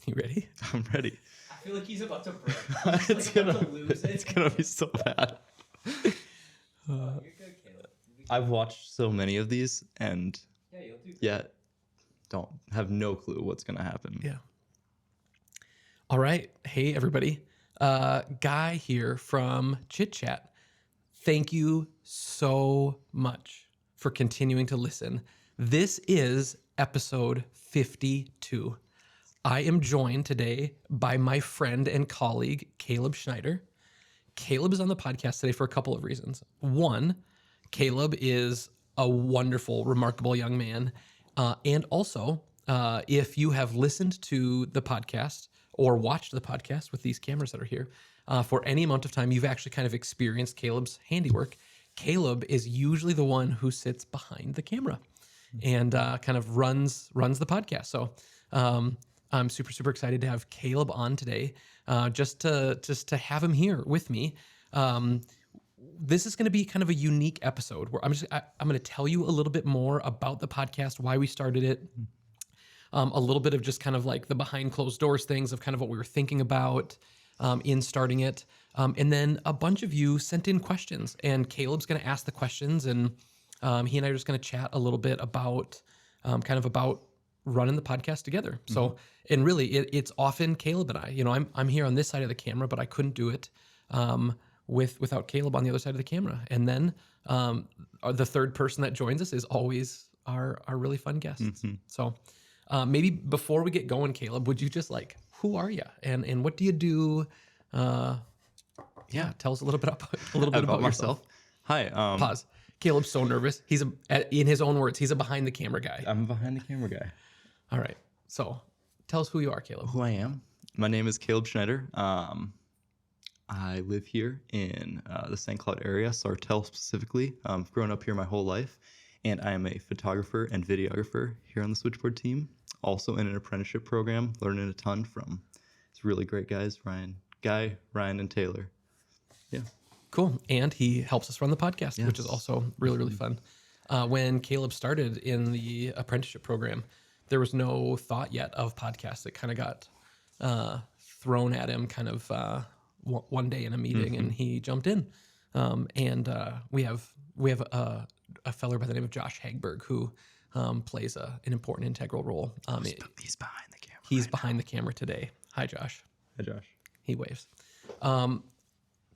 You ready? I'm ready. I feel like he's about to break. It's about gonna to lose it. It's gonna be so bad. You're good, Caleb. I've watched so many of these and Yeah, you'll do. yet don't have no clue what's gonna happen. Yeah. All right. Hey, everybody. Guy here from Chit-Chat. Thank you so much for continuing to listen. This is episode 52. I am joined today by my friend and colleague, Caleb Schneider. Caleb is on the podcast today for a couple of reasons. One, Caleb is a wonderful, remarkable young man. And also, if you have listened to the podcast or watched the podcast with these cameras that are here for any amount of time, you've actually kind of experienced Caleb's handiwork. Caleb is usually the one who sits behind the camera and kind of runs the podcast. So I'm super, super excited to have Caleb on today, just to have him here with me. This is going to be kind of a unique episode where I'm going to tell you a little bit more about the podcast, why we started it, a little bit of just kind of like the behind closed doors things of kind of what we were thinking about in starting it. And then a bunch of you sent in questions, and Caleb's going to ask the questions, and he and I are just going to chat a little bit about about running the podcast together. So, and really it's often Caleb and I, I'm here on this side of the camera, but I couldn't do it without Caleb on the other side of the camera. And then the third person that joins us is always our really fun guests. So maybe before we get going, Caleb, would you just who are you and what do you do? Tell us a little bit about myself. Hi. Pause. Caleb's so nervous. He's in his own words, he's a behind the camera guy. I'm a behind the camera guy. All right. So tell us who you are, Caleb. Who I am? My name is Caleb Schneider. I live here in the St. Cloud area, Sartell specifically. I've grown up here my whole life, and I am a photographer and videographer here on the Switchboard team. Also in an apprenticeship program, learning a ton from these really great guys, Ryan, and Taylor. Yeah. Cool. And he helps us run the podcast, which is also really, really fun. When Caleb started in the apprenticeship program, there was no thought yet of podcasts. It kind of got thrown at him kind of one day in a meeting, and he jumped in. And we have a fellow by the name of Josh Hagberg who plays an important integral role. He's behind the camera. He's behind the camera today. Hi, Josh. Hi, Josh. He waves.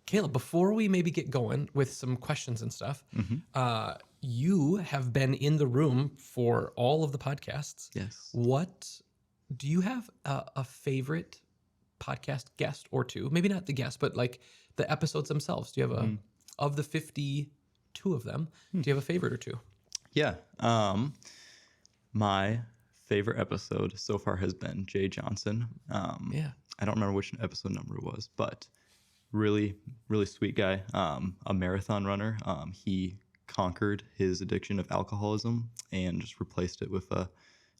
Caleb, before we maybe get going with some questions and stuff, you have been in the room for all of the podcasts. Yes. What do you have a favorite podcast guest or two? Maybe not the guest, but like the episodes themselves. Do you have of the 52 of them, do you have a favorite or two? Yeah. My favorite episode so far has been Jay Johnson. I don't remember which episode number it was, but really, really sweet guy. A marathon runner. He conquered his addiction of alcoholism and just replaced it with a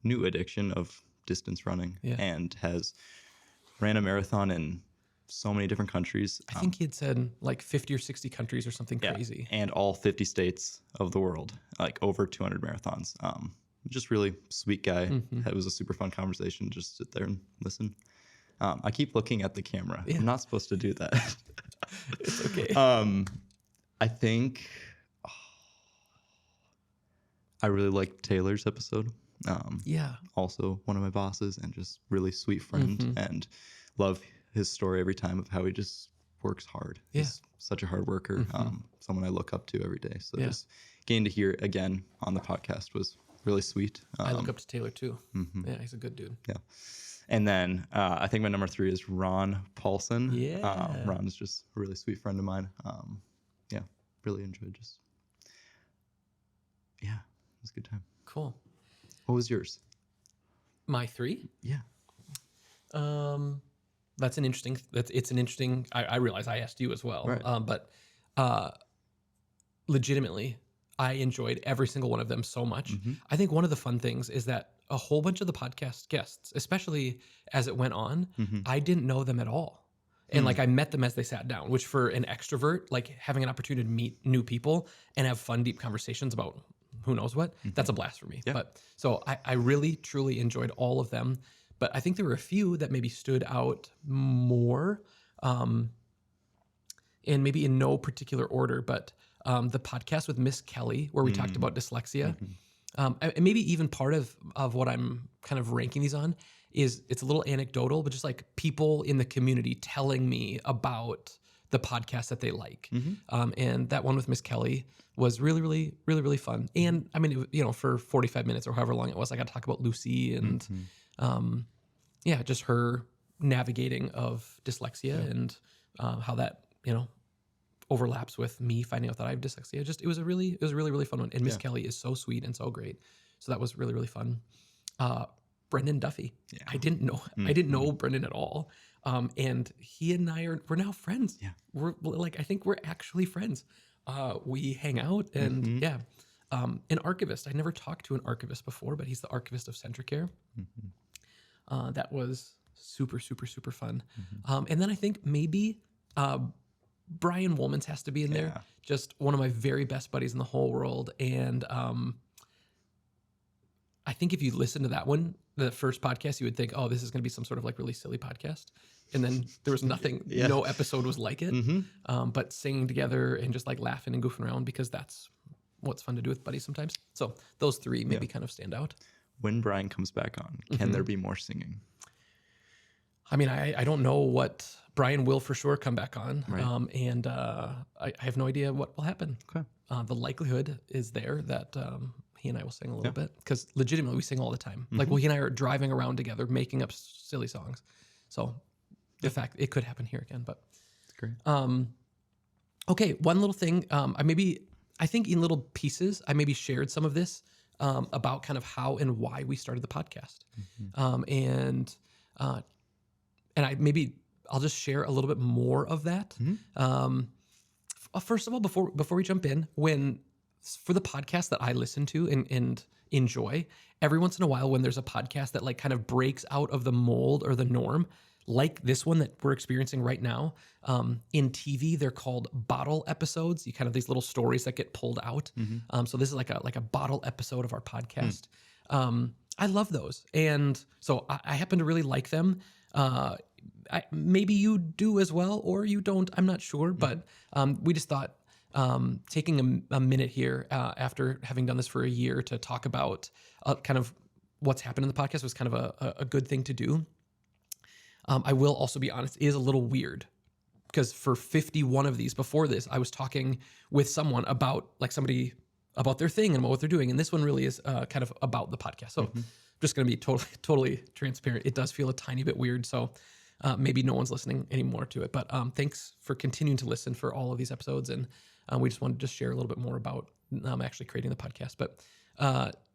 new addiction of distance running, and has ran a marathon in so many different countries. I think he had said like 50 or 60 countries or something crazy. And all 50 states of the world, like over 200 marathons. Just really sweet guy. It was a super fun conversation. Just sit there and listen. I keep looking at the camera. I'm not supposed to do that. It's okay. I think I really liked Taylor's episode. Also one of my bosses and just really sweet friend, and love his story every time of how he just works hard. He's such a hard worker. Someone I look up to every day. So just getting to hear it again on the podcast was really sweet. I look up to Taylor too. Yeah, he's a good dude. Yeah. And then I think my number 3 is Ron Paulson. Yeah. Ron is just a really sweet friend of mine. Really enjoyed just. Yeah, it was a good time. Cool. What was yours? My 3? Yeah. It's an interesting, I realize I asked you as well. Right. But legitimately, I enjoyed every single one of them so much. I think one of the fun things is that a whole bunch of the podcast guests, especially as it went on, I didn't know them at all. And I met them as they sat down, which for an extrovert, like having an opportunity to meet new people and have fun, deep conversations about who knows what, that's a blast for me. Yeah. But so I really, truly enjoyed all of them. but I think there were a few that maybe stood out more, and maybe in no particular order, but the podcast with Miss Kelly, where we talked about dyslexia, and maybe even part of what I'm kind of ranking these on is it's a little anecdotal, but just like people in the community telling me about the podcast that they like. And that one with Miss Kelly was really, really, really, really fun. And I mean, for 45 minutes or however long it was, I got to talk about Lucy and, just her navigating of dyslexia and how that, overlaps with me finding out that I have dyslexia. It was a really, really fun one. And Miss Kelly is so sweet and so great. So that was really, really fun. Brendan Duffy. Yeah. I didn't know Brendan at all. And he and we're now friends. Yeah. We're like, I think we're actually friends. We hang out and an archivist. I never talked to an archivist before, but he's the archivist of Centricare. That was super, super, super fun. And then I think maybe, Brian Woolmans has to be in there. Just one of my very best buddies in the whole world. And, I think if you listen to that one, the first podcast, you would think, oh, this is going to be some sort of like really silly podcast. And then there was nothing, no episode was like it. But singing together and just like laughing and goofing around, because that's what's fun to do with buddies sometimes. So those three maybe kind of stand out. When Brian comes back on, can there be more singing? I mean, I don't know what Brian will for sure come back on. Right. And I have no idea what will happen. Okay. The likelihood is there that he and I will sing a little bit, because legitimately we sing all the time. Like, he and I are driving around together, making up silly songs. So the fact it could happen here again, but that's great. Okay. One little thing. I think in little pieces, I maybe shared some of this about kind of how and why we started the podcast. And I'll just share a little bit more of that. First of all, before we jump in, for the podcast that I listen to and enjoy, every once in a while when there's a podcast that like kind of breaks out of the mold or the norm, like this one that we're experiencing right now, in TV, they're called bottle episodes. You kind of these little stories that get pulled out. So this is like a bottle episode of our podcast. I love those. And so I happen to really like them. Maybe you do as well, or you don't, I'm not sure, but we just thought taking a minute here after having done this for a year to talk about kind of what's happened in the podcast was kind of a good thing to do. I will also be honest, it is a little weird, because for 51 of these before this, I was talking with someone about their thing and what they're doing. And this one really is kind of about the podcast. So just going to be totally transparent. It does feel a tiny bit weird. So maybe no one's listening anymore to it, but thanks for continuing to listen for all of these episodes. And we just wanted to share a little bit more about actually creating the podcast. But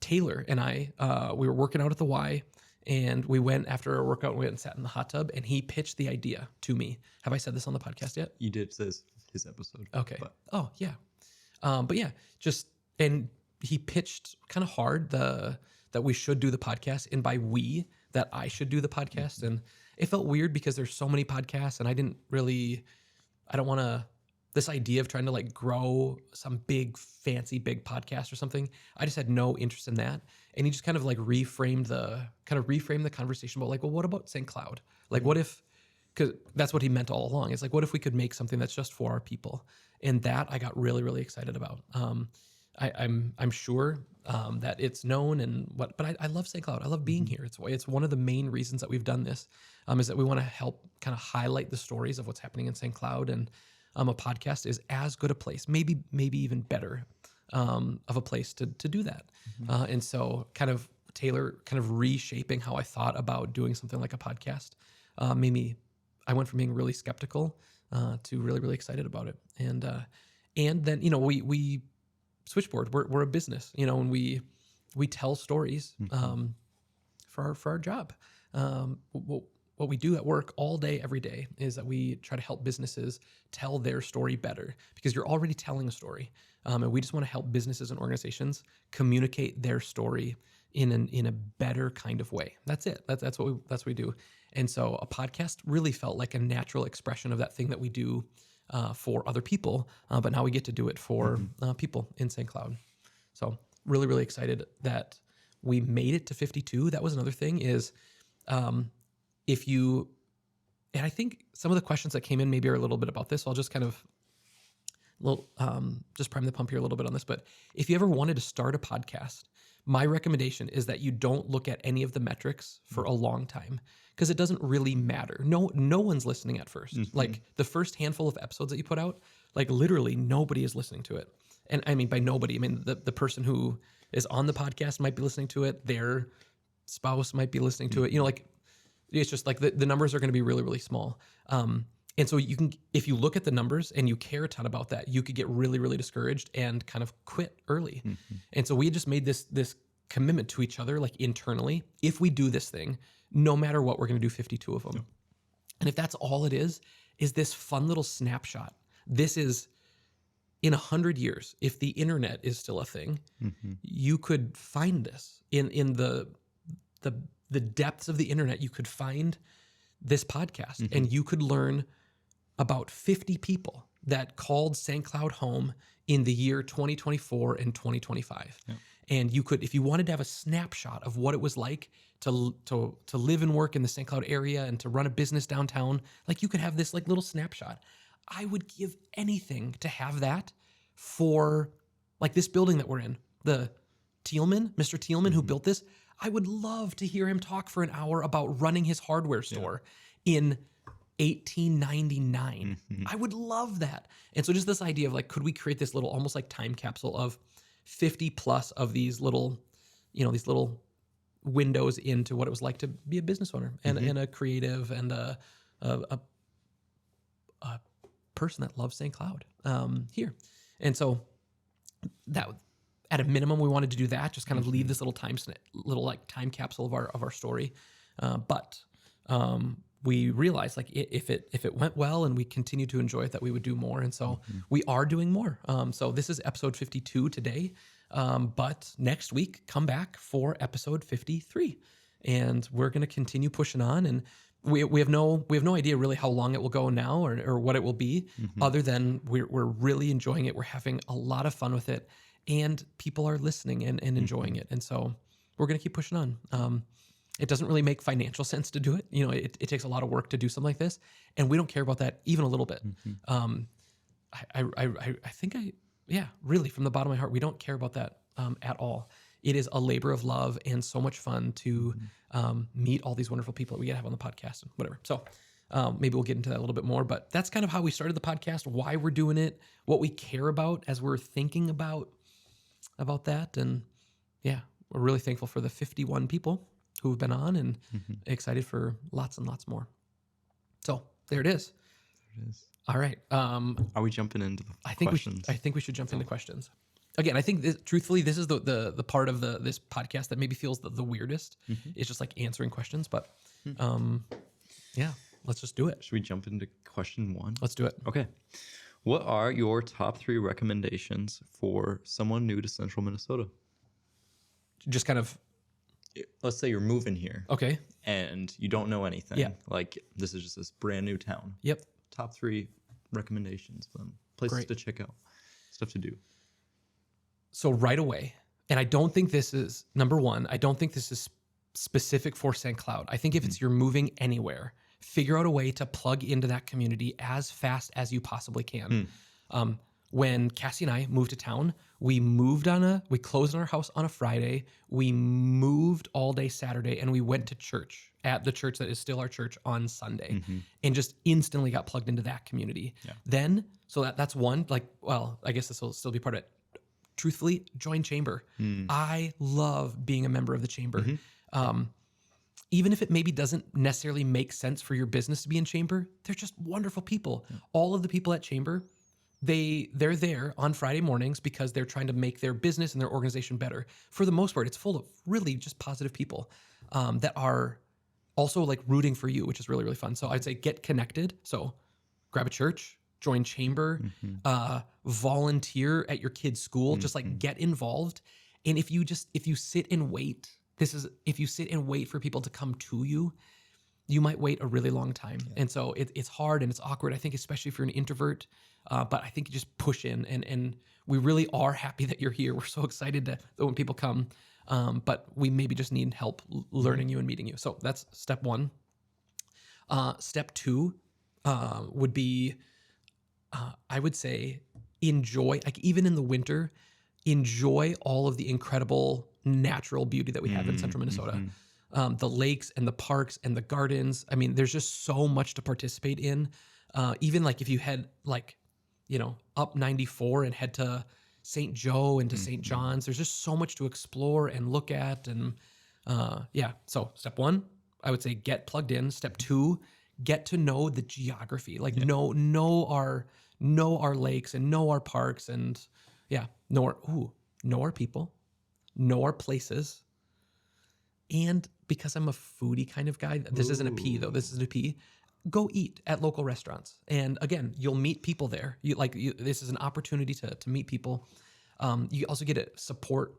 Taylor and I, we were working out at the Y, and we went after our workout, we went and sat in the hot tub, and he pitched the idea to me. Have I said this on the podcast yet? You did. It says his episode. Okay. But. Oh yeah. But yeah, and he pitched kind of hard that we should do the podcast, and by we, that I should do the podcast. And it felt weird because there's so many podcasts, and I don't want to, this idea of trying to like grow some big big podcast or something. I just had no interest in that. And he just kind of like reframed the conversation about like, well, what about St. Cloud? Like, what if, because that's what he meant all along. It's like, what if we could make something that's just for our people? And that I got really, really excited about. I'm sure that it's known but I love St. Cloud. I love being here. It's one of the main reasons that we've done this, is that we want to help kind of highlight the stories of what's happening in St. Cloud. And a podcast is as good a place, maybe even better, of a place to do that. And so kind of Taylor kind of reshaping how I thought about doing something like a podcast. I went from being really skeptical to really, really excited about it. And then, we Switchboard, we're a business, and we tell stories for our job. What we do at work all day, every day, is that we try to help businesses tell their story better, because you're already telling a story. And we just want to help businesses and organizations communicate their story in a better kind of way. That's it. That's what we do. And so a podcast really felt like a natural expression of that thing that we do for other people, but now we get to do it for people in St. Cloud. So really, really excited that we made it to 52. That was another thing is if you, and I think some of the questions that came in maybe are a little bit about this. So I'll just kind of just prime the pump here a little bit on this. But if you ever wanted to start a podcast, my recommendation is that you don't look at any of the metrics for a long time, because it doesn't really matter. No one's listening at first. Like the first handful of episodes that you put out, like literally nobody is listening to it. And I mean, by nobody, I mean the person who is on the podcast might be listening to it. Their spouse might be listening to it. You know, like it's just like the numbers are going to be really, really small. And so you can, if you look at the numbers and you care a ton about that, you could get really, really discouraged and kind of quit early. And so we just made this commitment to each other, like internally. If we do this thing, no matter what, we're going to do 52 of them. Yep. And if that's all it is this fun little snapshot. This is in 100 years, if the internet is still a thing, you could find this in the depths of the internet. You could find this podcast and you could learn about 50 people that called St. Cloud home in the year 2024 and 2025. Yep. And you could, if you wanted to have a snapshot of what it was like to live and work in the St. Cloud area and to run a business downtown, like you could have this like little snapshot. I would give anything to have that for like this building that we're in. The Mr. Thielman who built this, I would love to hear him talk for an hour about running his hardware store in 1899. I would love that. And so just this idea of like, could we create this little, almost like time capsule of 50 plus of these little, these little windows into what it was like to be a business owner and a creative and a person that loves St. Cloud here. And so that, at a minimum, we wanted to do that, just kind of leave this little time capsule of our story. But we realized like if it went well and we continue to enjoy it, that we would do more. And so we are doing more. So this is episode 52 today. But next week, come back for episode 53. And we're going to continue pushing on. And we have no idea really how long it will go now or what it will be, other than we're really enjoying it. We're having a lot of fun with it. And people are listening and enjoying it. And so we're going to keep pushing on. It doesn't really make financial sense to do it. It takes a lot of work to do something like this. And we don't care about that even a little bit. I think really from the bottom of my heart, we don't care about that at all. It is a labor of love and so much fun to meet all these wonderful people that we get to have on the podcast and whatever. So maybe we'll get into that a little bit more, but that's kind of how we started the podcast, why we're doing it, what we care about as we're thinking about that. And yeah, we're really thankful for the 51 people who've been on and excited for lots and lots more. So there it is. All right. Are we jumping into the questions? I think we should jump into questions. Again, I think truthfully, this is the part of this podcast that maybe feels the weirdest. It's just like answering questions, but yeah, let's just do it. Should we jump into question 1? Let's do it. Okay. What are your top 3 recommendations for someone new to Central Minnesota? Just kind of, let's say you're moving here. Okay. And you don't know anything. Yeah. Like this is just this brand new town. Yep. Top 3 recommendations for them. Places to check out. Stuff to do. So right away, and I don't think this is, number one, I don't think this is specific for St. Cloud. I think if it's you're moving anywhere, figure out a way to plug into that community as fast as you possibly can. When Cassie and I moved to town, we closed on our house on a Friday. We moved all day Saturday and we went to church at the church that is still our church on Sunday and just instantly got plugged into that community. Yeah. Then, so that's one, like, well, I guess this will still be part of it. Truthfully, join Chamber. I love being a member of the Chamber. Even if it maybe doesn't necessarily make sense for your business to be in Chamber, they're just wonderful people. Yeah. All of the people at Chamber, they're there on Friday mornings because they're trying to make their business and their organization better. For the most part, it's full of really just positive people that are also like rooting for you, which is really, really fun. So I'd say get connected. So grab a church, join Chamber, volunteer at your kid's school, just like get involved. And if you sit and wait, if you sit and wait for people to come to you, you might wait a really long time. Yeah. And so it's hard and it's awkward, I think, especially if you're an introvert. But I think you just push in and we really are happy that you're here. We're so excited that when people come. but we maybe just need help learning you and meeting you. So that's step one. Step two would be, I would say, enjoy, like even in the winter, enjoy all of the incredible natural beauty that we have in central Minnesota. The lakes and the parks and the gardens. I mean, there's just so much to participate in. Even like if you head like, up 94 and head to St. Joe and to St. John's, there's just so much to explore and look at. And yeah, so step one, I would say get plugged in. Step two, get to know the geography, like know our lakes and know our parks and know our people, know our places. And because I'm a foodie kind of guy, this isn't a P though, this is a P. Go eat at local restaurants. And again, you'll meet people there. This is an opportunity to meet people. You also get to support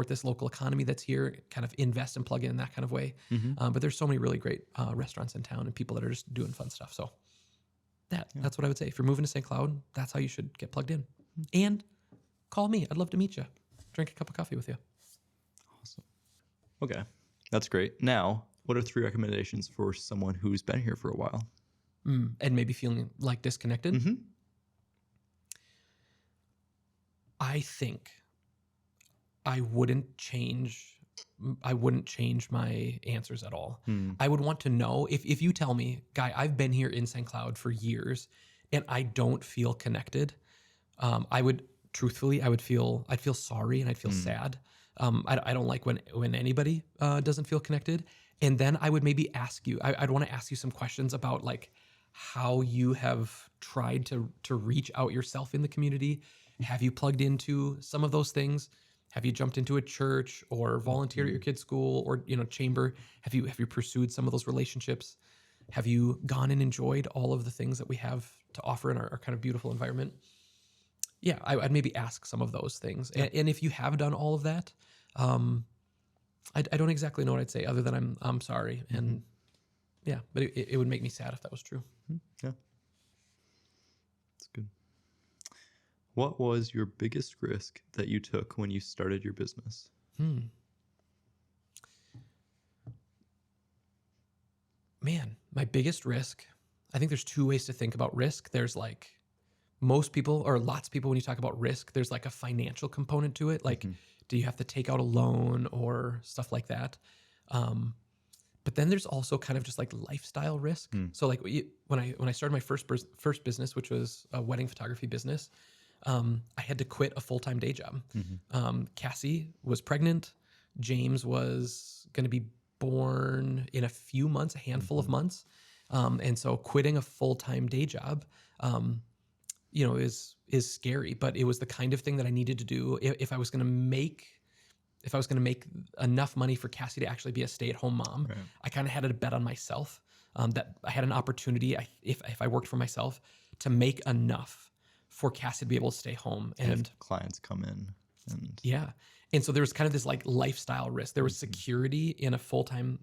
this local economy that's here, kind of invest and plug in that kind of way. But there's so many really great restaurants in town and people that are just doing fun stuff. So that's what I would say. If you're moving to St. Cloud, that's how you should get plugged in. And call me. I'd love to meet you. Drink a cup of coffee with you. Awesome. Okay. That's great. Now, what are 3 recommendations for someone who's been here for a while? And maybe feeling like disconnected? I think I wouldn't change my answers at all. I would want to know if you tell me, Guy, I've been here in St. Cloud for years and I don't feel connected. I'd feel sorry and I'd feel sad. I don't like when anybody doesn't feel connected. And then I would maybe ask you, I'd want to ask you some questions about like how you have tried to reach out yourself in the community. Have you plugged into some of those things? Have you jumped into a church or volunteered at your kid's school or chamber? Have you pursued some of those relationships? Have you gone and enjoyed all of the things that we have to offer in our kind of beautiful environment? Yeah, I'd maybe ask some of those things. Yeah. And if you have done all of that, I don't exactly know what I'd say other than I'm sorry. And yeah, but it would make me sad if that was true. Yeah. That's good. What was your biggest risk that you took when you started your business? Man, my biggest risk, I think there's 2 ways to think about risk. There's like most people or lots of people, when you talk about risk, there's like a financial component to it. Like, do you have to take out a loan or stuff like that? But then there's also kind of just like lifestyle risk. So like when I started my first business, which was a wedding photography business, I had to quit a full-time day job. Cassie was pregnant. James was going to be born in a few months, a handful of months. And so quitting a full-time day job, is scary, but it was the kind of thing that I needed to do if I was going to make enough money for Cassie to actually be a stay-at-home mom. Right. I kind of had to bet on myself, that I had an opportunity, if I worked for myself, to make enough for Cassie to be able to stay home. And clients come in. And so there was kind of this like lifestyle risk. There was security in a full-time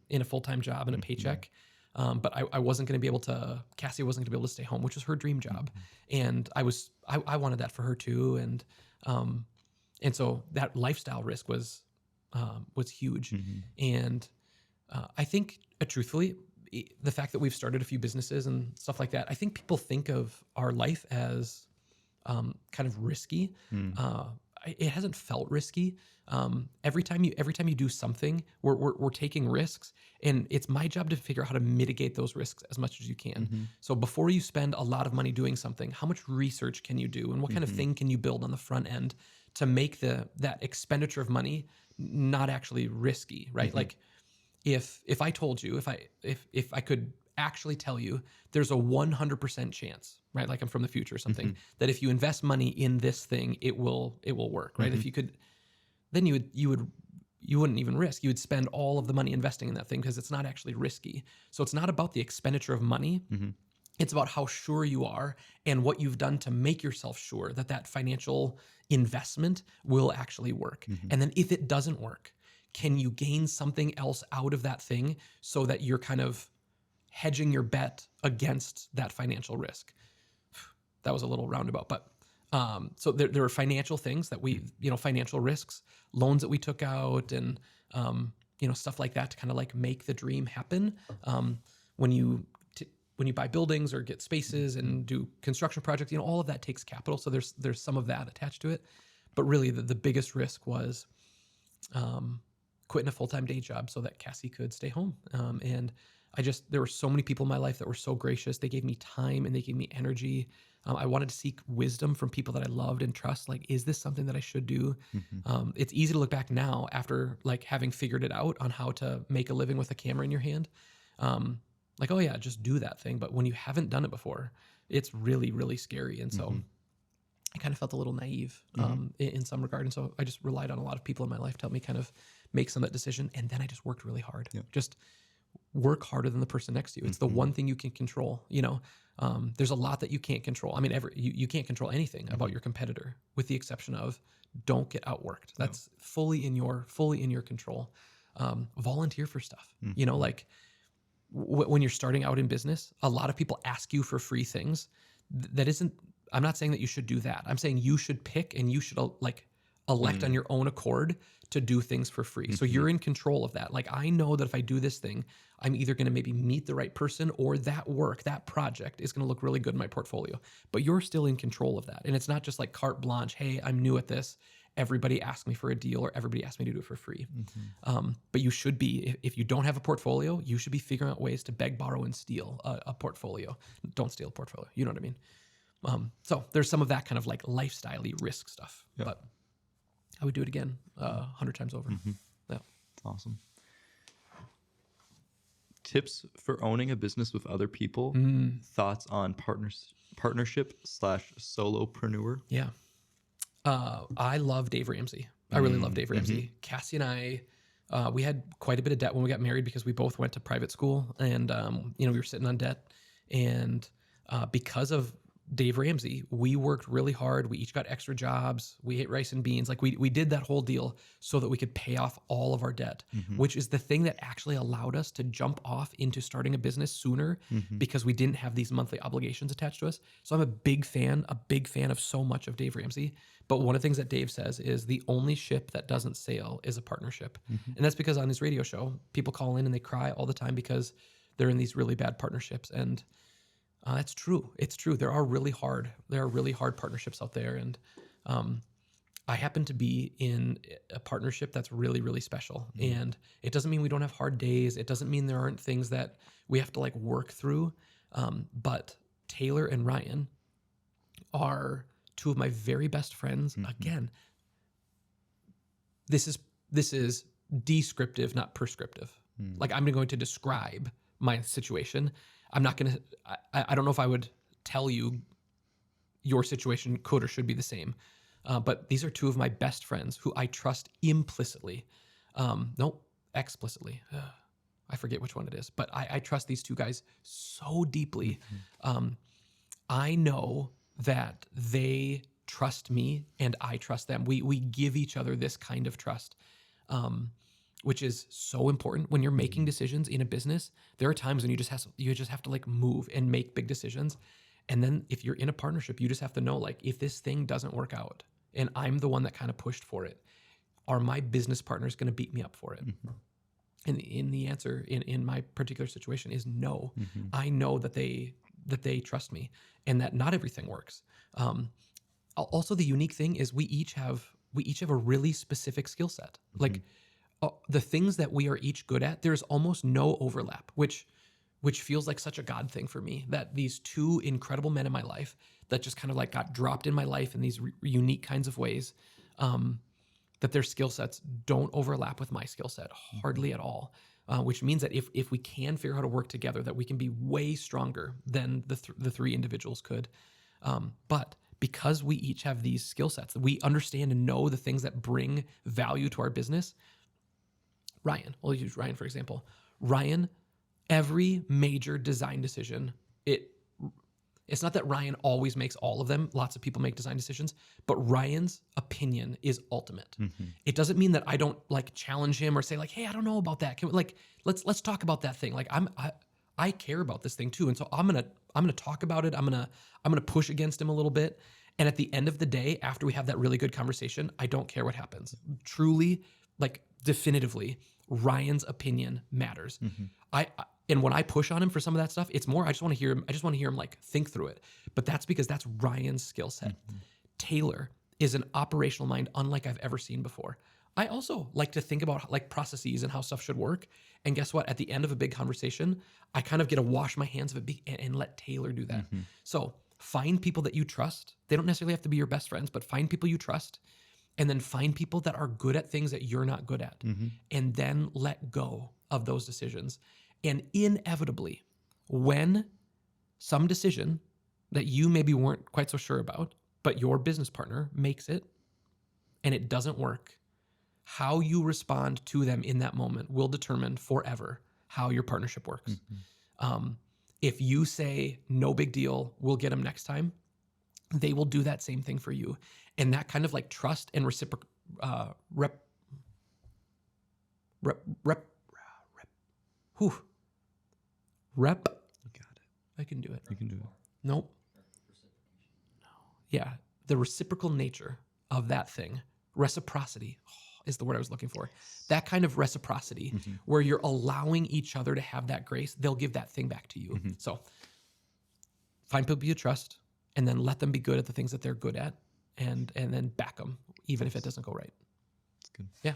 job and a paycheck. But I wasn't going to be able to, Cassie wasn't going to be able to stay home, which was her dream job. And I wanted that for her too. And so that lifestyle risk was huge. And I think truthfully, the fact that we've started a few businesses and stuff like that, I think people think of our life as kind of risky. It hasn't felt risky. Every time you do something, we're taking risks, and it's my job to figure out how to mitigate those risks as much as you can. So before you spend a lot of money doing something, how much research can you do, and what kind of thing can you build on the front end to make that expenditure of money not actually risky, right? Like if I told you, if I could actually tell you there's a 100% chance, right? Like I'm from the future or something, that if you invest money in this thing, it will work, right? If you could, then you wouldn't even risk. You would spend all of the money investing in that thing because it's not actually risky. So it's not about the expenditure of money. It's about how sure you are and what you've done to make yourself sure that financial investment will actually work. And then if it doesn't work, can you gain something else out of that thing so that you're kind of hedging your bet against that financial risk? That was a little roundabout, but So there were financial things that we, financial risks, loans that we took out, and stuff like that to kind of like make the dream happen. When you when you buy buildings or get spaces and do construction projects, all of that takes capital. So there's some of that attached to it. But really, the biggest risk was quitting a full-time day job so that Cassie could stay home. And there were so many people in my life that were so gracious. They gave me time and they gave me energy. I wanted to seek wisdom from people that I loved and trust. Like, is this something that I should do? It's easy to look back now after like having figured it out on how to make a living with a camera in your hand. Like, oh yeah, just do that thing. But when you haven't done it before, it's really, really scary. And so I kind of felt a little naive in some regard. And so I just relied on a lot of people in my life to help me kind of make some of that decision. And then I just worked really hard. Yep. Just work harder than the person next to you. It's the one thing you can control. There's a lot that you can't control. I mean, you can't control anything about your competitor, with the exception of don't get outworked. That's fully in your control. Volunteer for stuff. Like when you're starting out in business, a lot of people ask you for free things. That isn't. I'm not saying that you should do that. I'm saying you should pick and you should elect on your own accord to do things for free. So you're in control of that. Like, I know that if I do this thing, I'm either going to maybe meet the right person, or that work, that project is going to look really good in my portfolio. But you're still in control of that. And it's not just like carte blanche. Hey, I'm new at this. Everybody asked me for a deal, or everybody asked me to do it for free. But you should be, if you don't have a portfolio, you should be figuring out ways to beg, borrow, and steal a portfolio. Don't steal a portfolio. You know what I mean? So there's some of that kind of like lifestyle-y risk stuff. Yep. But I would do it again 100 times over. Yeah. That's awesome. Tips for owning a business with other people. Thoughts on partnership / solopreneur. Yeah. I love Dave Ramsey. I really love Dave Ramsey. Cassie and I, we had quite a bit of debt when we got married because we both went to private school, and we were sitting on debt. And because of Dave Ramsey, we worked really hard. We each got extra jobs. We ate rice and beans. Like we did that whole deal so that we could pay off all of our debt, which is the thing that actually allowed us to jump off into starting a business sooner because we didn't have these monthly obligations attached to us. So I'm a big fan of so much of Dave Ramsey. But one of the things that Dave says is the only ship that doesn't sail is a partnership. And that's because on his radio show, people call in and they cry all the time because they're in these really bad partnerships. And it's true. It's true. There are really hard partnerships out there. And I happen to be in a partnership that's really, really special. And it doesn't mean we don't have hard days. It doesn't mean there aren't things that we have to like work through. But Taylor and Ryan are two of my very best friends. Again, this is descriptive, not prescriptive. Like, I'm going to describe my situation. I'm not going to, I don't know if I would tell you your situation could or should be the same. But these are two of my best friends who I trust implicitly. Explicitly. I forget which one it is, but I trust these two guys so deeply. I know that they trust me and I trust them. We give each other this kind of trust. Which is so important when you're making decisions in a business. There are times when you just have to like move and make big decisions. And then if you're in a partnership, you just have to know, like, if this thing doesn't work out and I'm the one that kind of pushed for it, are my business partners going to beat me up for it? And the answer in my particular situation is no. I know that they trust me and that not everything works. Also, the unique thing is we each have a really specific skill set. Like, the things that we are each good at, there's almost no overlap, which feels like such a God thing for me, that these two incredible men in my life that just kind of like got dropped in my life in these unique kinds of ways, that their skill sets don't overlap with my skill set hardly at all, which means that if we can figure out how to work together, that we can be way stronger than the three individuals could. But because we each have these skill sets, that we understand and know the things that bring value to our business. Ryan, we'll use Ryan for example. Ryan, every major design decision, it's not that Ryan always makes all of them. Lots of people make design decisions, but Ryan's opinion is ultimate. It doesn't mean that I don't like challenge him or say like, hey, I don't know about that. Let's talk about that thing. Like I care about this thing too, and so I'm gonna talk about it. I'm gonna push against him a little bit, And at the end of the day, after we have that really good conversation, I don't care what happens. Truly, like definitively, Ryan's opinion matters. And when I push on him for some of that stuff, it's more I just want to hear him. I just want to hear him like think through it. But that's because that's Ryan's skill set. Taylor is an operational mind unlike I've ever seen before. I also like to think about like processes and how stuff should work. And guess what? At the end of a big conversation, I kind of get to wash my hands of it and let Taylor do that. So find people that you trust. They don't necessarily have to be your best friends, but find people you trust. And then find people that are good at things that you're not good at. And then let go of those decisions. And inevitably, when some decision that you maybe weren't quite so sure about, but your business partner makes it and it doesn't work, how you respond to them in that moment will determine forever how your partnership works. If you say, no big deal, we'll get them next time, they will do that same thing for you. And that kind of like trust and reciprocal rep. You got it. I can do it. You can do it. Nope. No. Yeah. The reciprocal nature of that thing, reciprocity is the word I was looking for. That kind of reciprocity where you're allowing each other to have that grace, they'll give that thing back to you. So find people you trust and then let them be good at the things that they're good at and then back them, even if it doesn't go right. That's good. Yeah.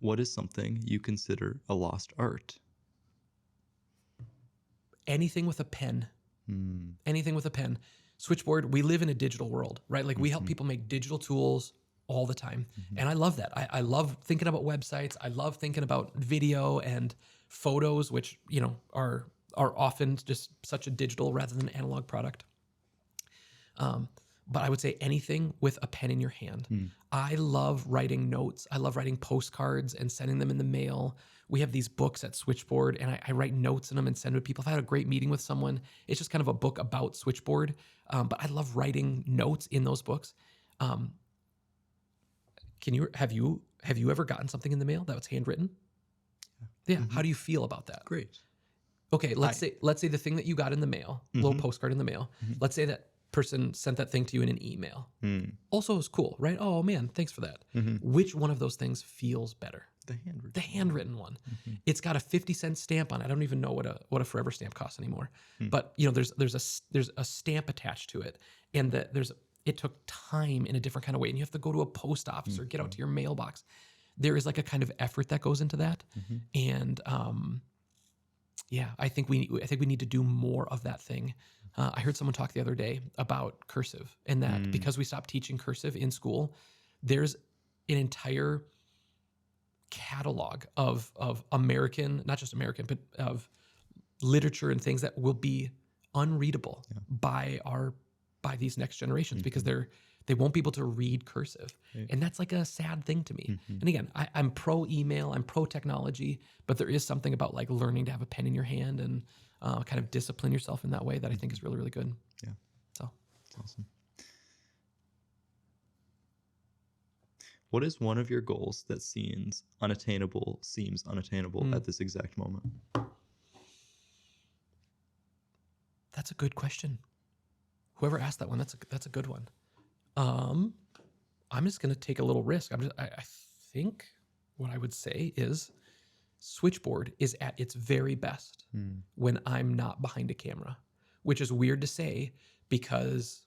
What is something you consider a lost art? Anything with a pen. Anything with a pen. Switchboard, we live in a digital world, right? Like we help people make digital tools all the time. And I love that. I love thinking about websites. I love thinking about video and photos, which, you know, are often just such a digital rather than analog product. But I would say anything with a pen in your hand. I love writing notes. I love writing postcards and sending them in the mail. We have these books at Switchboard and I write notes in them and send them to people. If I had a great meeting with someone, it's just kind of a book about Switchboard. But I love writing notes in those books. Have you ever gotten something in the mail that was handwritten? Yeah. How do you feel about that? Great. Okay, let's say the thing that you got in the mail, little postcard in the mail. Let's say that person sent that thing to you in an email. Also, it's cool, right? Oh man, thanks for that. Which one of those things feels better? The handwritten one. It's got a 50-cent stamp on it. I don't even know what a forever stamp costs anymore. But you know, there's a stamp attached to it, and it took time in a different kind of way, and you have to go to a post office or get out to your mailbox. There is like a kind of effort that goes into that, and yeah, I think we need to do more of that thing. I heard someone talk the other day about cursive, and that because we stopped teaching cursive in school, there's an entire catalog of American, not just American, but of literature and things that will be unreadable by these next generations because they won't be able to read cursive. And that's like a sad thing to me. And again, I'm pro email, I'm pro technology, but there is something about like learning to have a pen in your hand and kind of discipline yourself in that way that I think is really, really good. Yeah. So that's awesome. What is one of your goals that seems unattainable at this exact moment? That's a good question. Whoever asked that one, that's a good one. I'm just going to take a little risk. I think what I would say is Switchboard is at its very best when I'm not behind a camera, which is weird to say because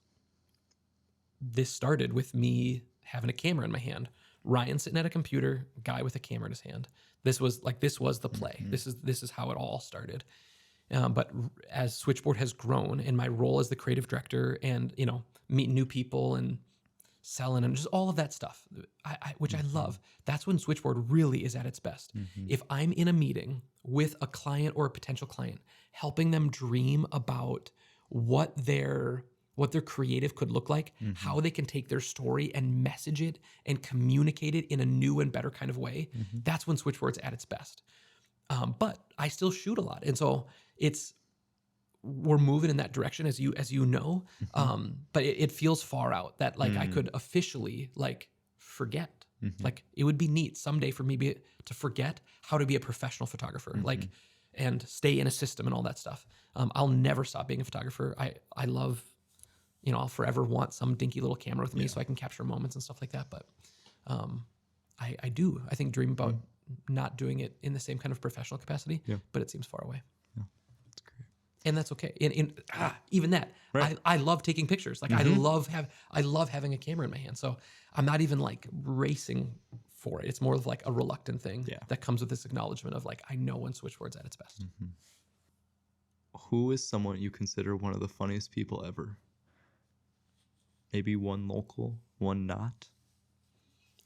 this started with me having a camera in my hand. Ryan sitting at a computer, guy with a camera in his hand. This was the play. This is how it all started. But as Switchboard has grown and my role as the creative director and, you know, meeting new people and selling and just all of that stuff, which I love, that's when Switchboard really is at its best. If I'm in a meeting with a client or a potential client, helping them dream about what their creative could look like, how they can take their story and message it and communicate it in a new and better kind of way, that's when Switchboard's at its best. But I still shoot a lot. And so we're moving in that direction as you know. But it feels far out that like I could officially like forget. Like it would be neat someday for me to forget how to be a professional photographer, like, and stay in a system and all that stuff. I'll never stop being a photographer. I love I'll forever want some dinky little camera with me so I can capture moments and stuff like that. But I do, I think, dream about not doing it in the same kind of professional capacity, but it seems far away. Yeah, that's great. And that's okay. Even that, Right. I love taking pictures. Like I love having a camera in my hand. So I'm not even like racing for it. It's more of like a reluctant thing that comes with this acknowledgement of like, I know when switchboard's at its best. Who is someone you consider one of the funniest people ever? Maybe one local, one not.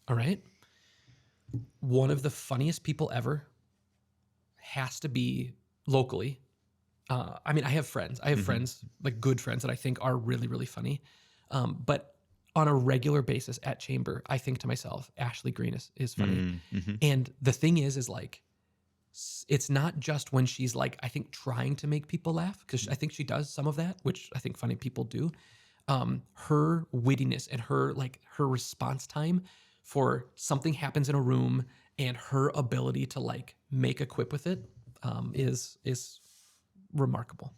All right. One of the funniest people ever has to be locally. I mean, I have friends. I have friends, like good friends that I think are really, really funny. But on a regular basis at Chamber, I think to myself, Ashley Green is funny. And the thing is like, it's not just when she's like, I think trying to make people laugh, because I think she does some of that, which I think funny people do. Her wittiness and her response time for something happens in a room and her ability to like make a quip with it is remarkable.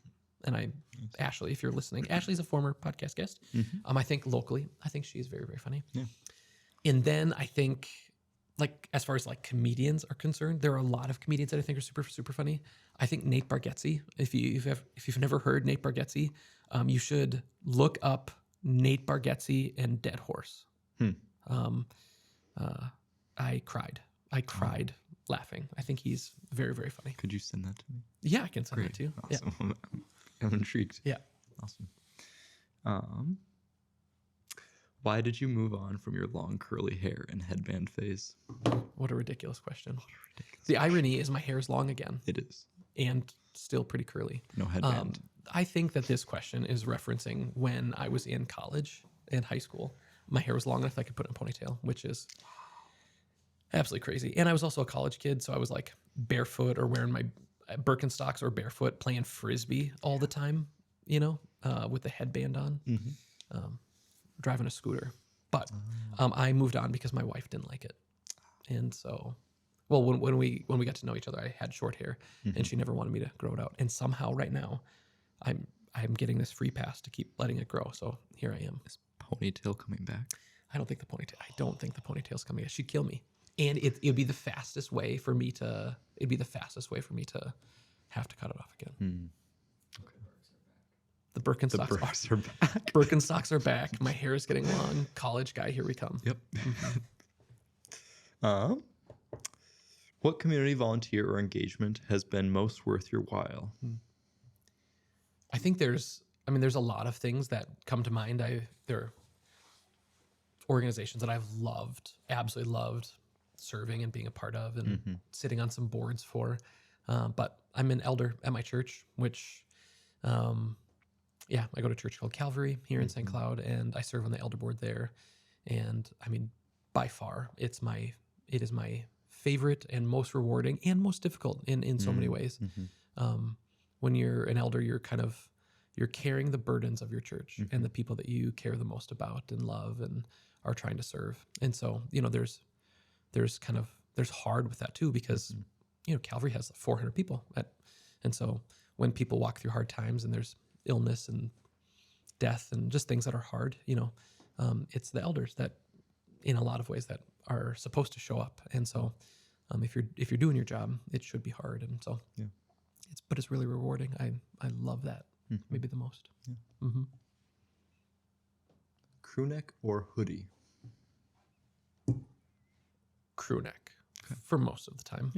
And Ashley, if you're listening, Ashley's a former podcast guest. I think locally, I think she's very, very funny. Yeah. And then I think, like, as far as like comedians are concerned, there are a lot of comedians that I think are super, super funny. I think Nate Bargatze, if you've never heard Nate Bargatze, you should look up Nate Bargatze and Dead Horse. I cried laughing. I think he's very, very funny. Could you send that to me? Yeah, I can send that to you. Awesome. Yeah. I'm intrigued. Yeah. Awesome. Why did you move on from your long curly hair and headband phase? What a ridiculous question. The irony is my hair is long again. It is. And still pretty curly. No headband. I think that this question is referencing when I was in college and high school. My hair was long enough I could put in a ponytail, which is absolutely crazy. And I was also a college kid, so I was like barefoot or wearing my Birkenstocks or barefoot playing Frisbee all the time, with the headband on, driving a scooter. But I moved on because my wife didn't like it. And so, well, when we got to know each other, I had short hair and she never wanted me to grow it out. And somehow right now I'm getting this free pass to keep letting it grow. So here I am. Is ponytail coming back? I don't think the ponytail's coming back. She'd kill me. And it'd be the fastest way for me to have to cut it off again. Okay. The Birkenstocks are back. Birkenstocks are back. My hair is getting long. College guy, here we come. Yep. What community volunteer or engagement has been most worth your while? I think there's a lot of things that come to mind. There are organizations that I've absolutely loved serving and being a part of and sitting on some boards for. But I'm an elder at my church, which, I go to church called Calvary here in St. Cloud, and I serve on the elder board there. And I mean, by far, it is my favorite and most rewarding and most difficult in so many ways. When you're an elder, you're carrying the burdens of your church and the people that you care the most about and love and are trying to serve. And so, there's hard with that too, because, Calvary has 400 people. And so when people walk through hard times and there's illness and death and just things that are hard, it's the elders that in a lot of ways that are supposed to show up. And so if you're doing your job, it should be hard. And so it's really rewarding. I love that maybe the most. Yeah. Crew neck or hoodie? Crew neck for most of the time.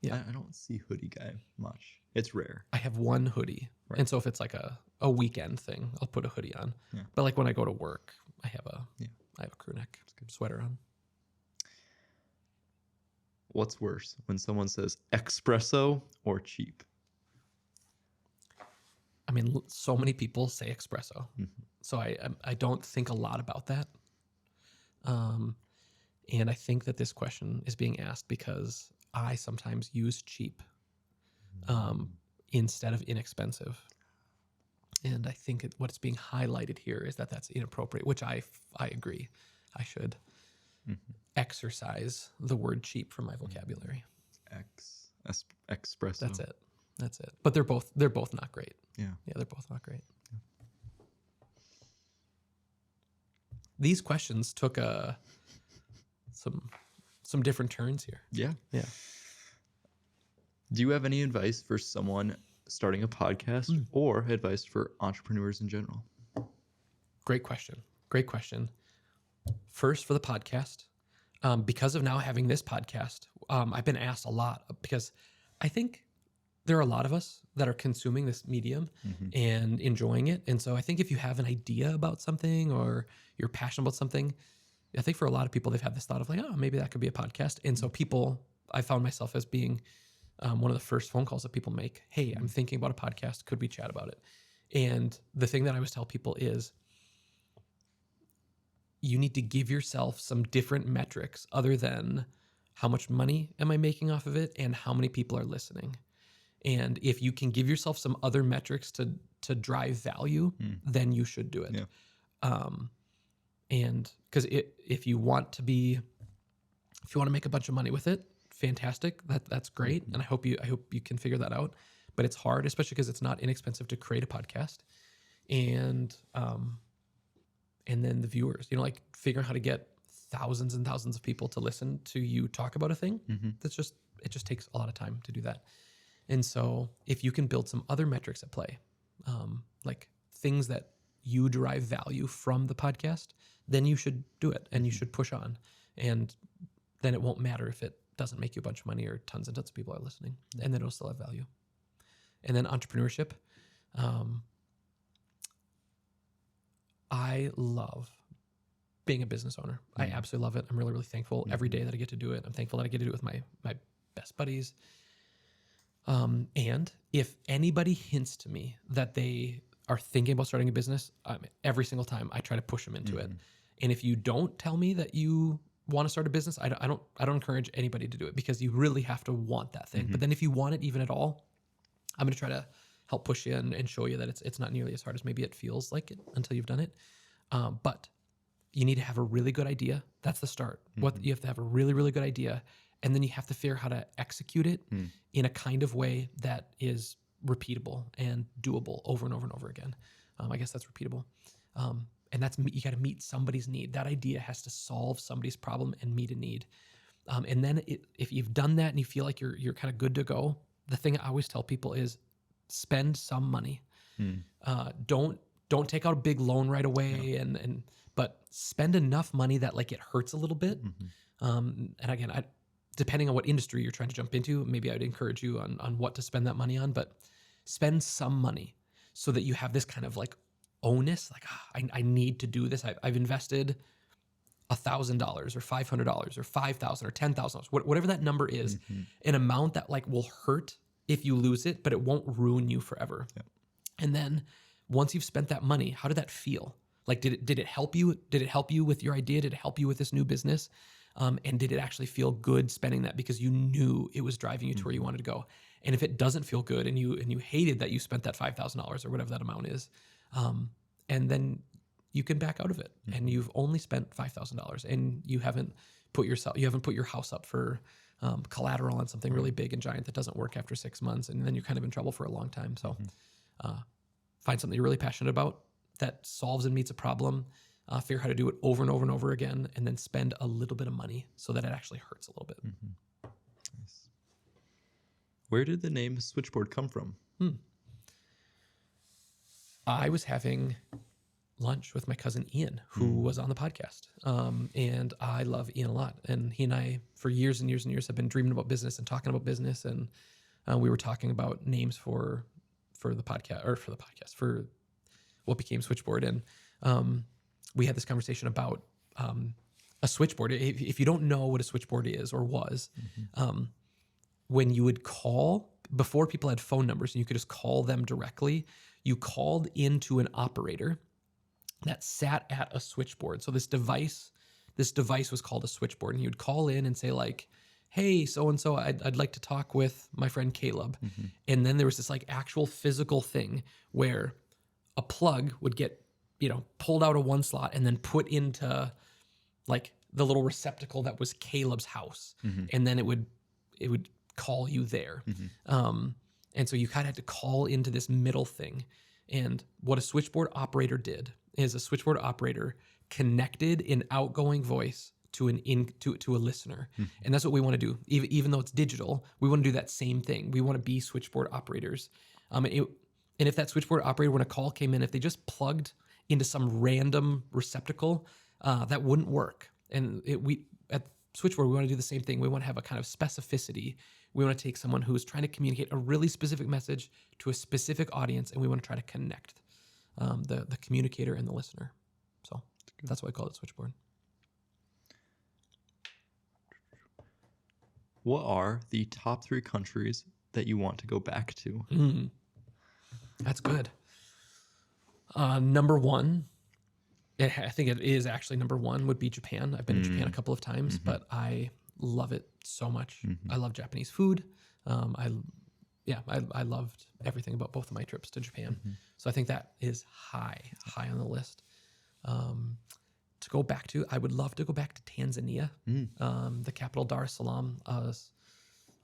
Yeah. I don't see hoodie guy much. It's rare. I have one hoodie. Right. And so if it's like a weekend thing, I'll put a hoodie on. Yeah. But like when I go to work, I have a crew neck sweater on. What's worse, when someone says espresso or cheap? I mean, so many people say espresso. So I don't think a lot about that. And I think that this question is being asked because I sometimes use cheap instead of inexpensive. And I think what's being highlighted here is that that's inappropriate, which I agree. I should exercise the word cheap from my vocabulary. Espresso. That's it. But they're both not great. Yeah. Yeah, they're both not great. these questions took some different turns here. Yeah. Yeah. Do you have any advice for someone starting a podcast or advice for entrepreneurs in general? Great question. Great question. First, for the podcast, because of now having this podcast, I've been asked a lot because I think there are a lot of us that are consuming this medium and enjoying it. And so I think if you have an idea about something or you're passionate about something, I think for a lot of people, they've had this thought of like, oh, maybe that could be a podcast. And so I found myself as being one of the first phone calls that people make. Hey, I'm thinking about a podcast. Could we chat about it? And the thing that I always tell people is you need to give yourself some different metrics other than how much money am I making off of it and how many people are listening. And if you can give yourself some other metrics to drive value, then you should do it. Yeah. And because if you want to make a bunch of money with it, fantastic. That's great. And I hope you can figure that out. But it's hard, especially because it's not inexpensive to create a podcast. And then the viewers, like figuring how to get thousands and thousands of people to listen to you talk about a thing. It just takes a lot of time to do that. And so if you can build some other metrics at play, like things that you derive value from the podcast, then you should do it and you should push on. And then it won't matter if it doesn't make you a bunch of money or tons and tons of people are listening, and then it'll still have value. And then entrepreneurship. I love being a business owner. I absolutely love it. I'm really, really thankful every day that I get to do it. I'm thankful that I get to do it with my best buddies. And if anybody hints to me that they are thinking about starting a business, every single time I try to push them into it. And if you don't tell me that you want to start a business, I don't encourage anybody to do it because you really have to want that thing. But then if you want it even at all, I'm going to try to help push you and show you that it's not nearly as hard as maybe it feels like it until you've done it. But you need to have a really good idea. That's the start. You have to have a really, really good idea. And then you have to figure out how to execute it in a kind of way that is repeatable and doable over and over and over again. I guess that's repeatable. And that's, you got to meet somebody's need. That idea has to solve somebody's problem and meet a need. And then if you've done that and you feel like you're kind of good to go, the thing I always tell people is spend some money. Don't take out a big loan right away, but spend enough money that like it hurts a little bit. And again, depending on what industry you're trying to jump into, maybe I'd encourage you on what to spend that money on, but spend some money so that you have this kind of like onus, like I need to do this. I've invested $1,000 or $500 or $5,000 or $10,000, whatever that number is, an amount that like will hurt if you lose it, but it won't ruin you forever. Yep. And then once you've spent that money, how did that feel? Like, did it help you? Did it help you with your idea? Did it help you with this new business? And did it actually feel good spending that because you knew it was driving you to where you wanted to go? And if it doesn't feel good and you hated that you spent that $5,000 or whatever that amount is, and then you can back out of it and you've only spent $5,000 and you haven't put your house up for collateral on something really big and giant that doesn't work after 6 months. And then you're kind of in trouble for a long time. So find something you're really passionate about that solves and meets a problem. Figure out how to do it over and over and over again, and then spend a little bit of money so that it actually hurts a little bit. Nice. Where did the name Switchboard come from? I was having lunch with my cousin Ian, who was on the podcast, and I love Ian a lot. And he and I, for years and years and years, have been dreaming about business and talking about business. And we were talking about names for what became Switchboard. And we had this conversation about a switchboard. If you don't know what a switchboard is or was, when you would call, before people had phone numbers and you could just call them directly, you called into an operator that sat at a switchboard. So this device was called a switchboard, and you would call in and say like, hey, so-and-so, I'd like to talk with my friend Caleb. And then there was this like actual physical thing where a plug would get pulled out of one slot and then put into like the little receptacle that was Caleb's house. And then it would call you there. And so you kind of had to call into this middle thing. And what a switchboard operator did is a switchboard operator connected and outgoing voice to to a listener. And that's what we want to do. Even though it's digital, we want to do that same thing. We want to be switchboard operators. And if that switchboard operator, when a call came in, if they just plugged into some random receptacle, that wouldn't work. And we at switchboard, we want to do the same thing. We want to have a kind of specificity. We want to take someone who's trying to communicate a really specific message to a specific audience, and we want to try to connect the communicator and the listener. So that's why I call it switchboard. What are the top 3 countries that you want to go back to? That's good. Number one, I think it is actually number one, would be Japan. I've been to Japan a couple of times, but I love it so much. I love Japanese food. I loved everything about both of my trips to Japan. So I think that is high on the list. To go back to, I would love to go back to Tanzania. The capital, Dar es Salaam,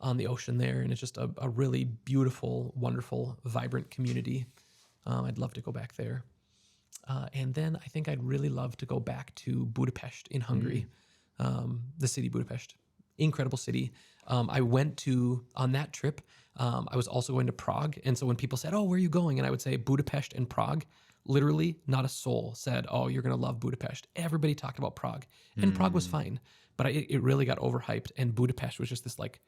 on the ocean there. And it's just a really beautiful, wonderful, vibrant community. I'd love to go back there. And then I think I'd really love to go back to Budapest in Hungary, the city Budapest. Incredible city. I went to, on that trip, I was also going to Prague. And so when people said, oh, where are you going? And I would say Budapest and Prague. Literally, not a soul said, oh, you're going to love Budapest. Everybody talked about Prague. And Prague was fine. But it really got overhyped. And Budapest was just this like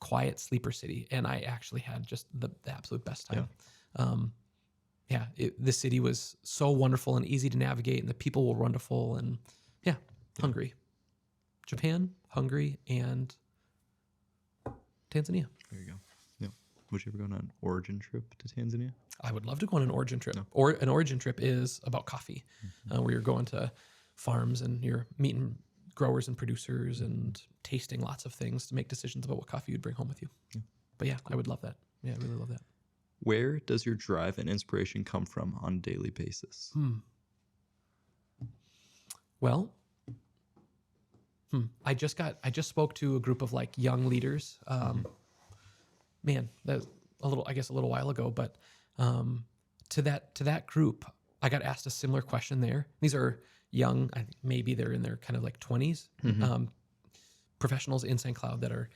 quiet sleeper city. And I actually had just the absolute best time. The city was so wonderful and easy to navigate. And the people were wonderful. And Hungary. Japan, Hungary, and Tanzania. There you go. Yeah. Would you ever go on an origin trip to Tanzania? I would love to go on an origin trip. Or an origin trip is about coffee, where you're going to farms and you're meeting growers and producers and tasting lots of things to make decisions about what coffee you'd bring home with you. But yeah, I would love that. Yeah, I really love that. Where does your drive and inspiration come from on a daily basis? Well, I just spoke to a group of like young leaders. Man, that's a little while ago, but to that group, I got asked a similar question there. These are young, maybe they're in their kind of like 20s, professionals in St. Cloud that are,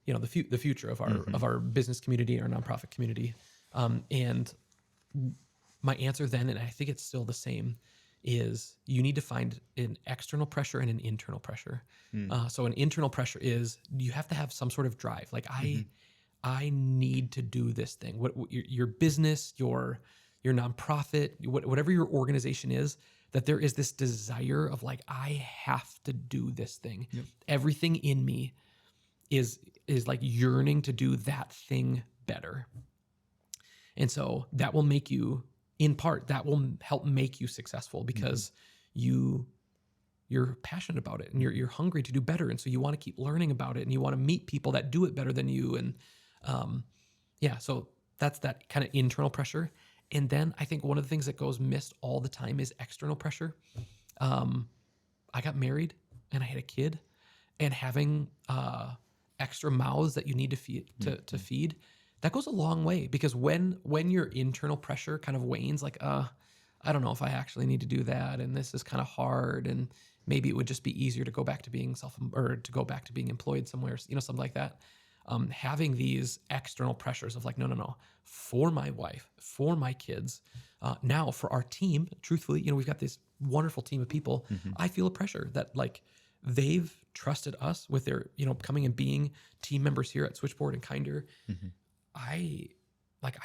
the future of our business community, our nonprofit community. And my answer then, and I think it's still the same, is you need to find an external pressure and an internal pressure. So an internal pressure is you have to have some sort of drive. Like I need to do this thing. What your business, your nonprofit, whatever your organization is, that there is this desire of like, I have to do this thing. Yep. Everything in me is like yearning to do that thing better. And so that will make you, in part, that will help make you successful because you're passionate about it and you're hungry to do better. And so you want to keep learning about it and you want to meet people that do it better than you. And so that's that kind of internal pressure. And then I think one of the things that goes missed all the time is external pressure. I got married and I had a kid, and having extra mouths that you need to feed, to feed, that goes a long way, because when your internal pressure kind of wanes, like, I don't know if I actually need to do that, and this is kind of hard, and maybe it would just be easier to go back to being to go back to being employed somewhere, something like that. Having these external pressures of like, no, for my wife, for my kids, now for our team, truthfully, we've got this wonderful team of people. I feel a pressure that like they've trusted us with their, coming and being team members here at Switchboard and Kinder. I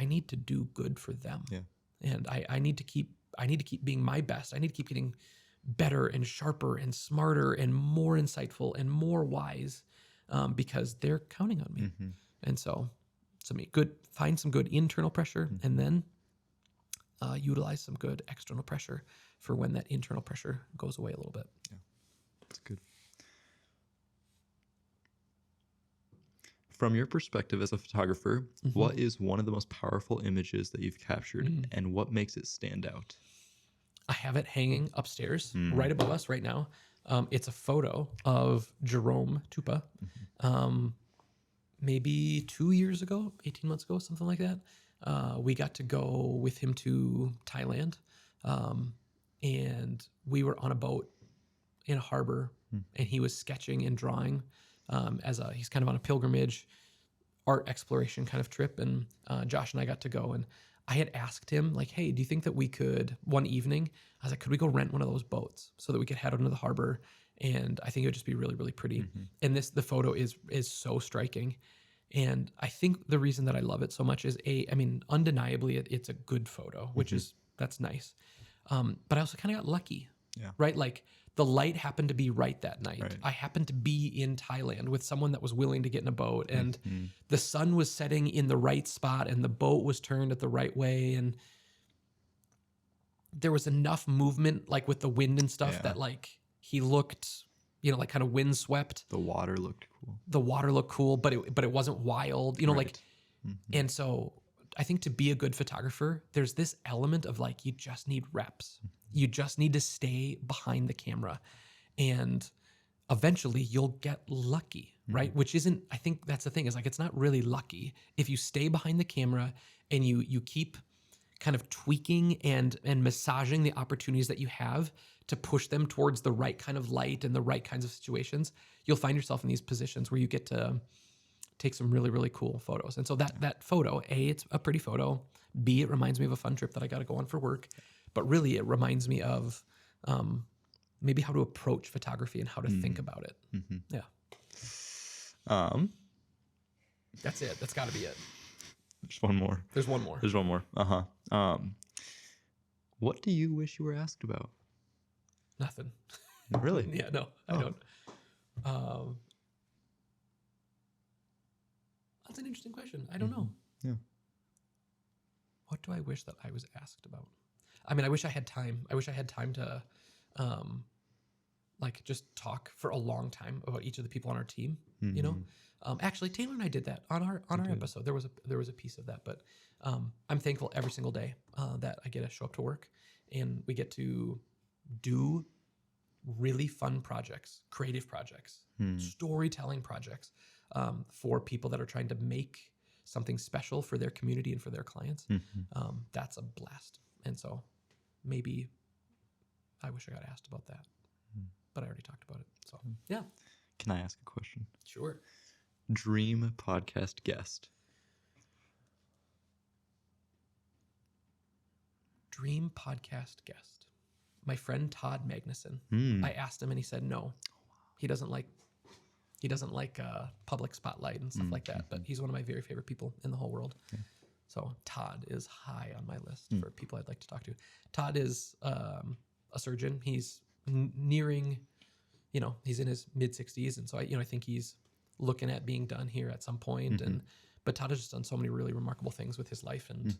need to do good for them. Yeah. And I need to keep being my best. I need to keep getting better and sharper and smarter and more insightful and more wise, because they're counting on me. And so find some good internal pressure, and then utilize some good external pressure for when that internal pressure goes away a little bit. Yeah, that's good. From your perspective as a photographer, what is one of the most powerful images that you've captured, and what makes it stand out? I have it hanging upstairs right above us right now. It's a photo of Jerome Tupa, maybe 2 years ago, 18 months ago, something like that. We got to go with him to Thailand. and we were on a boat in a harbor, and he was sketching and drawing he's kind of on a pilgrimage, art exploration kind of trip. And Josh and I got to go, and I had asked him like, hey, do you think that we could one evening, I was like, could we go rent one of those boats so that we could head out into the harbor? And I think it would just be really, really pretty. And the photo is so striking. And I think the reason that I love it so much is undeniably it's a good photo, which that's nice. But I also kind of got lucky, right? Like the light happened to be right that night. Right. I happened to be in Thailand with someone that was willing to get in a boat, and the sun was setting in the right spot, and the boat was turned at the right way. And there was enough movement, like with the wind and stuff, that like he looked, like kind of windswept. The water looked cool. The water looked cool, but it wasn't wild, like, and so I think to be a good photographer, there's this element of like, you just need reps. You just need to stay behind the camera, and eventually you'll get lucky, right? Which isn't, I think that's the thing, is like, it's not really lucky. If you stay behind the camera and you keep kind of tweaking and massaging the opportunities that you have to push them towards the right kind of light and the right kinds of situations, you'll find yourself in these positions where you get to take some really, really cool photos. And so that photo, A, it's a pretty photo. B, it reminds me of a fun trip that I got to go on for work. But really, it reminds me of maybe how to approach photography and how to think about it. Yeah. That's it. That's got to be it. There's one more. There's one more. There's one more. What do you wish you were asked about? Nothing. Really? Yeah, no, I don't. That's an interesting question. I don't know. Yeah. What do I wish that I was asked about? I mean, I wish I had time. I wish I had time to, like, just talk for a long time about each of the people on our team. You know, actually, Taylor and I did that on our episode. There was a piece of that, but I'm thankful every single day that I get to show up to work and we get to do really fun projects, creative projects, storytelling projects for people that are trying to make something special for their community and for their clients. That's a blast. And so maybe I wish I got asked about that, but I already talked about it. So yeah. Can I ask a question? Sure. Dream podcast guest. Dream podcast guest. My friend Todd Magnuson. I asked him and he said no. He doesn't like public spotlight and stuff like that, but he's one of my very favorite people in the whole world. So Todd is high on my list for people I'd like to talk to. Todd is a surgeon. He's nearing, he's in his mid 60s, and so I think he's looking at being done here at some point. But Todd has just done so many really remarkable things with his life, and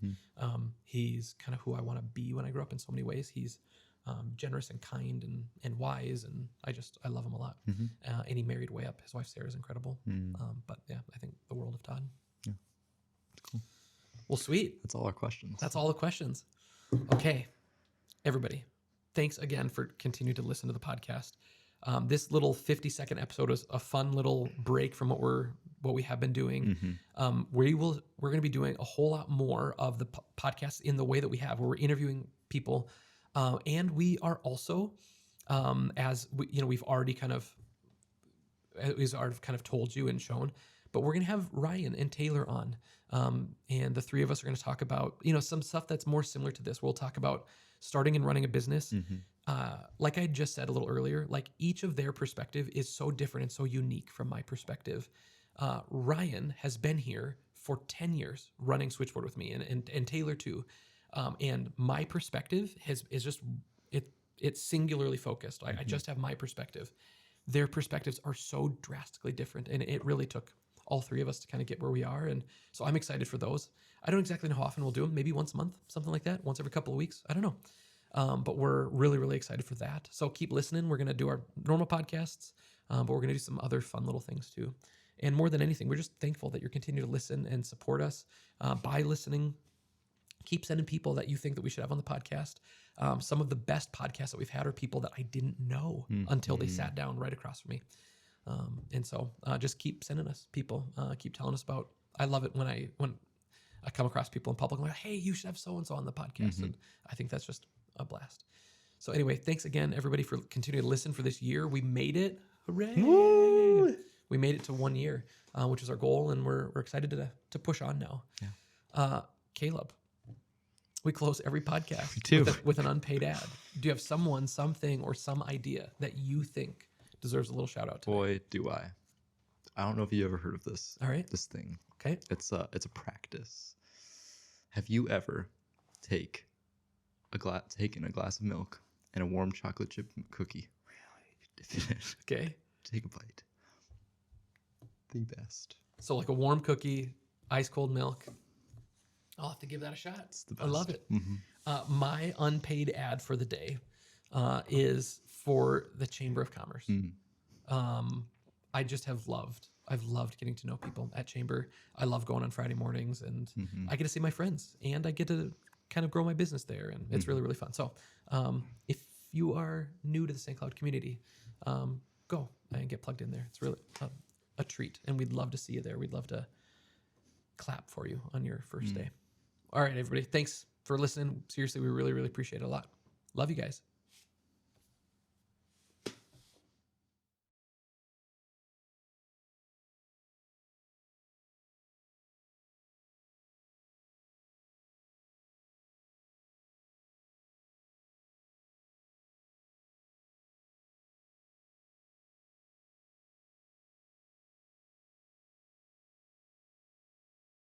he's kind of who I want to be when I grow up in so many ways. He's generous and kind and wise, and I love him a lot. And he married way up. His wife Sarah is incredible. But yeah, I think the world of Todd. Yeah, that's cool. Well, sweet. That's all our questions. That's all the questions. Okay, everybody, thanks again for continuing to listen to the podcast. This little 50-second episode is a fun little break from what we have been doing. We're going to be doing a whole lot more of the podcasts in the way that we have, where we're interviewing people, and we are also, we've already kind of told you and shown, but we're going to have Ryan and Taylor on, and the three of us are going to talk about some stuff that's more similar to this. We'll talk about starting and running a business. Like I just said a little earlier, like each of their perspective is so different and so unique from my perspective. Ryan has been here for 10 years running Switchboard with me, and Taylor too. And my perspective is just, it's singularly focused. I just have my perspective. Their perspectives are so drastically different, and it really took all three of us to kind of get where we are. And so I'm excited for those. I don't exactly know how often we'll do them, maybe once a month, something like that, once every couple of weeks. I don't know. But we're really, really excited for that. So keep listening. We're going to do our normal podcasts, but we're going to do some other fun little things too. And more than anything, we're just thankful that you're continuing to listen and support us by listening. Keep sending people that you think that we should have on the podcast. Some of the best podcasts that we've had are people that I didn't know until they sat down right across from me. And so just keep sending us people. Keep telling us about. I love it when I come across people in public. I'm like, hey, you should have so and so on the podcast, and I think that's just a blast. So anyway, thanks again, everybody, for continuing to listen for this year. We made it. Hooray! Woo! We made it to 1 year, which is our goal, and we're excited to push on now. Yeah. Caleb, we close every podcast do. with an unpaid ad. Do you have someone, something, or some idea that you think deserves a little shout out to? Boy, do I. I don't know if you ever heard of this. All right. This thing. Okay. It's a practice. Have you ever taken a glass of milk and a warm chocolate chip cookie? Really? Okay. Take a bite. The best. So like a warm cookie, ice cold milk. I'll have to give that a shot. It's the I love best. it. Mm-hmm. My unpaid ad for the day is for the Chamber of Commerce. I just I've loved getting to know people at Chamber. I love going on Friday mornings, and I get to see my friends, and I get to kind of grow my business there, and it's really, really fun. So if you are new to the St. Cloud community, go and get plugged in there. It's really a treat, and we'd love to see you there. We'd love to clap for you on your first day. All right, everybody. Thanks for listening. Seriously, we really, really appreciate it a lot. Love you guys.